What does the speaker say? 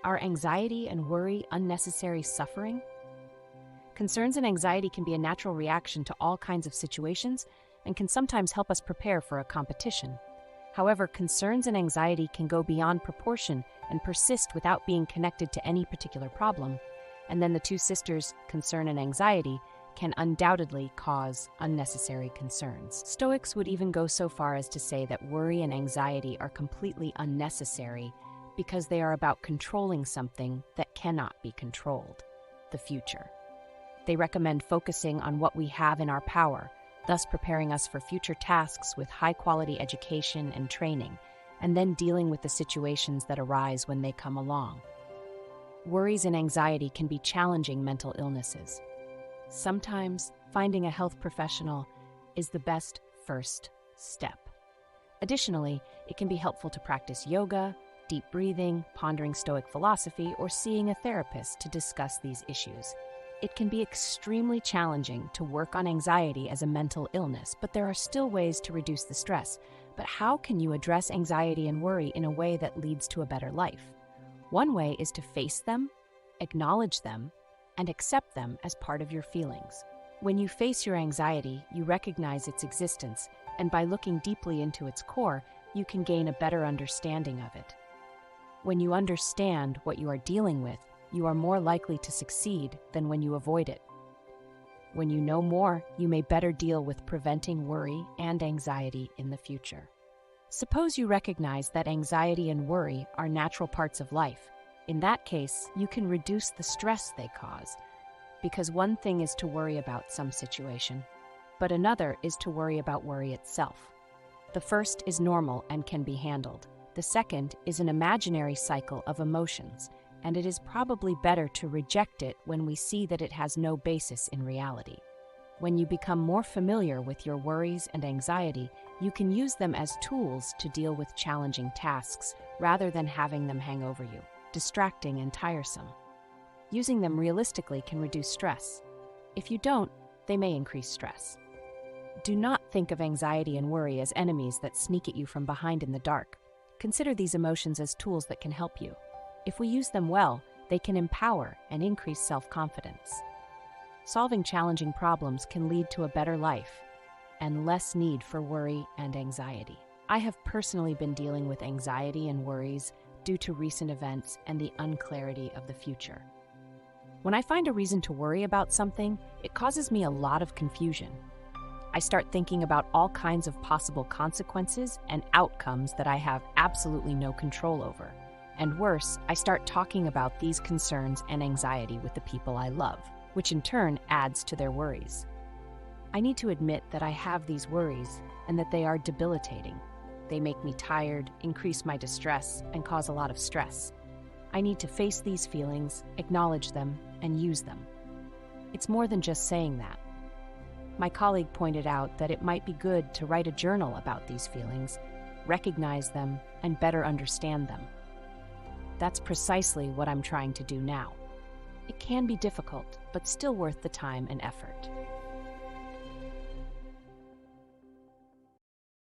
Are anxiety and worry unnecessary suffering? Concerns and anxiety can be a natural reaction to all kinds of situations and can sometimes help us prepare for a competition. However, concerns and anxiety can go beyond proportion and persist without being connected to any particular problem, and then the two sisters, concern and anxiety, can undoubtedly cause unnecessary concerns. Stoics would even go so far as to say that worry and anxiety are completely unnecessary because they are about controlling something that cannot be controlled, the future. They recommend focusing on what we have in our power, thus preparing us for future tasks with high-quality education and training, and then dealing with the situations that arise when they come along. Worries and anxiety can be challenging mental illnesses. Sometimes, finding a health professional is the best first step. Additionally, it can be helpful to practice yoga, deep breathing, pondering Stoic philosophy, or seeing a therapist to discuss these issues. It can be extremely challenging to work on anxiety as a mental illness, but there are still ways to reduce the stress. But how can you address anxiety and worry in a way that leads to a better life? One way is to face them, acknowledge them, and accept them as part of your feelings. When you face your anxiety, you recognize its existence, and by looking deeply into its core, you can gain a better understanding of it. When you understand what you are dealing with, you are more likely to succeed than when you avoid it. When you know more, you may better deal with preventing worry and anxiety in the future. Suppose you recognize that anxiety and worry are natural parts of life. In that case, you can reduce the stress they cause, because one thing is to worry about some situation, but another is to worry about worry itself. The first is normal and can be handled. The second is an imaginary cycle of emotions, and it is probably better to reject it when we see that it has no basis in reality. When you become more familiar with your worries and anxiety, you can use them as tools to deal with challenging tasks rather than having them hang over you, distracting and tiresome. Using them realistically can reduce stress. If you don't, they may increase stress. Do not think of anxiety and worry as enemies that sneak at you from behind in the dark. Consider these emotions as tools that can help you. If we use them well, they can empower and increase self-confidence. Solving challenging problems can lead to a better life and less need for worry and anxiety. I have personally been dealing with anxiety and worries due to recent events and the unclarity of the future. When I find a reason to worry about something, it causes me a lot of confusion. I start thinking about all kinds of possible consequences and outcomes that I have absolutely no control over. And worse, I start talking about these concerns and anxiety with the people I love, which in turn adds to their worries. I need to admit that I have these worries and that they are debilitating. They make me tired, increase my distress, and cause a lot of stress. I need to face these feelings, acknowledge them, and use them. It's more than just saying that. My colleague pointed out that it might be good to write a journal about these feelings, recognize them, and better understand them. That's precisely what I'm trying to do now. It can be difficult, but still worth the time and effort.